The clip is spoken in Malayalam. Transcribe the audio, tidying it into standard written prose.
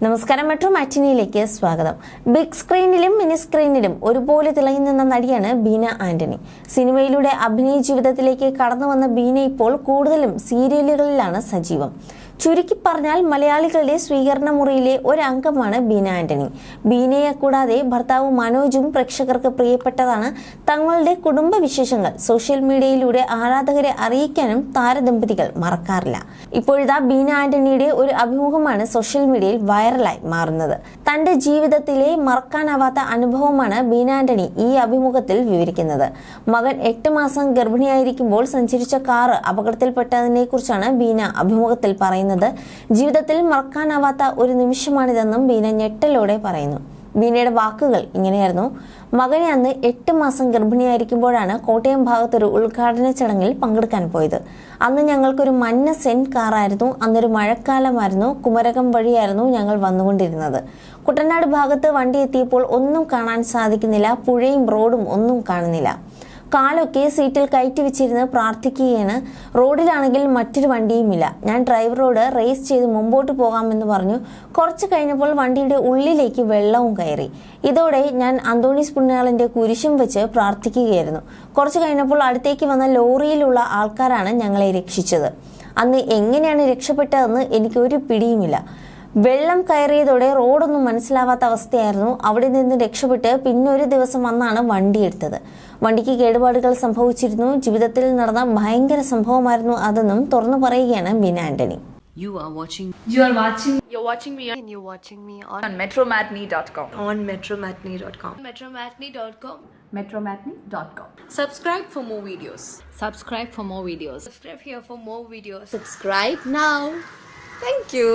നമസ്കാരം, മെട്രോ മാറ്റിനിയിലേക്ക് സ്വാഗതം. ബിഗ് സ്ക്രീനിലും മിനി സ്ക്രീനിലും ഒരുപോലെ തിളങ്ങുന്ന നടിയാണ് ബീന ആന്റണി. സിനിമയിലൂടെ അഭിനയ ജീവിതത്തിലേക്ക് കടന്നു വന്ന ബീന ഇപ്പോൾ കൂടുതലും സീരിയലുകളിലാണ് സജീവം. ചുരുക്കി പറഞ്ഞാൽ മലയാളികളുടെ സ്വീകരണ മുറിയിലെ ഒരംഗമാണ് ബീന ആന്റണി. ബീനയെ കൂടാതെ ഭർത്താവ് മനോജും പ്രേക്ഷകർക്ക് പ്രിയപ്പെട്ടതാണ്. തങ്ങളുടെ കുടുംബ വിശേഷങ്ങൾ സോഷ്യൽ മീഡിയയിലൂടെ ആരാധകരെ അറിയിക്കാനും താരദമ്പതികൾ മറക്കാറില്ല. ഇപ്പോഴിതാ ബീന ആന്റണിയുടെ ഒരു അഭിമുഖമാണ് സോഷ്യൽ മീഡിയയിൽ വൈറലായി മാറുന്നത്. തന്റെ ജീവിതത്തിലെ മറക്കാനാവാത്ത അനുഭവമാണ് ബീന ആന്റണി ഈ അഭിമുഖത്തിൽ വിവരിക്കുന്നത്. മകൻ 8 മാസം ഗർഭിണിയായിരിക്കുമ്പോൾ സഞ്ചരിച്ച കാറ് അപകടത്തിൽപ്പെട്ടതിനെ കുറിച്ചാണ് ബീന അഭിമുഖത്തിൽ പറയുന്നത്. ജീവിതത്തിൽ മറക്കാനാവാത്ത ഒരു നിമിഷമാണിതെന്നും ബീന ഞെട്ടലോടെ പറയുന്നു. ബീനയുടെ വാക്കുകൾ ഇങ്ങനെയായിരുന്നു: മകനെ അന്ന് 8 മാസം ഗർഭിണിയായിരിക്കുമ്പോഴാണ് കോട്ടയം ഭാഗത്തൊരു ഉദ്ഘാടന ചടങ്ങിൽ പങ്കെടുക്കാൻ പോയത്. അന്ന് ഞങ്ങൾക്കൊരു മഞ്ഞ സെൻ കാറായിരുന്നു. അന്നൊരു മഴക്കാലമായിരുന്നു. കുമരകം വഴിയായിരുന്നു ഞങ്ങൾ വന്നുകൊണ്ടിരുന്നത്. കുട്ടനാട് ഭാഗത്ത് വണ്ടി എത്തിയപ്പോൾ ഒന്നും കാണാൻ സാധിക്കുന്നില്ല. പുഴയും റോഡും ഒന്നും കാണുന്നില്ല. കാലൊക്കെ സീറ്റിൽ കയറ്റി വെച്ചിരുന്ന് പ്രാർത്ഥിക്കുകയാണ്. റോഡിലാണെങ്കിൽ മറ്റൊരു വണ്ടിയുമില്ല. ഞാൻ ഡ്രൈവറോട് റേസ് ചെയ്ത് മുമ്പോട്ട് പോകാമെന്ന് പറഞ്ഞു. കുറച്ച് കഴിഞ്ഞപ്പോൾ വണ്ടിയുടെ ഉള്ളിലേക്ക് വെള്ളവും കയറി. ഇതോടെ ഞാൻ അന്തോണീസ് പുണ്യാളന്റെ കുരിശും വെച്ച് പ്രാർത്ഥിക്കുകയായിരുന്നു. കുറച്ച് കഴിഞ്ഞപ്പോൾ അടുത്തേക്ക് വന്ന ലോറിയിലുള്ള ആൾക്കാരാണ് ഞങ്ങളെ രക്ഷിച്ചത്. അന്ന് എങ്ങനെയാണ് രക്ഷപ്പെട്ടതെന്ന് എനിക്കൊരു പിടിയുമില്ല. വെള്ളം കയറിയതോടെ റോഡൊന്നും മനസ്സിലാവാത്ത അവസ്ഥയായിരുന്നു. അവിടെ നിന്ന് രക്ഷപ്പെട്ട് പിന്നൊരു ദിവസം വന്നാണ് വണ്ടി എടുത്തത്. വണ്ടിക്ക് കേടുപാടുകൾ സംഭവിച്ചിരുന്നു. ജീവിതത്തിൽ നടന്ന ഭയങ്കര സംഭവമായിരുന്നു അതെന്നും തുറന്നു പറയുകയാണ് Beena Antony. You're watching me on metromatney.com. On metromatney.com. metromatney.com. Subscribe for more videos. Subscribe for more videos. Subscribe here for more videos. Subscribe now. Thank you.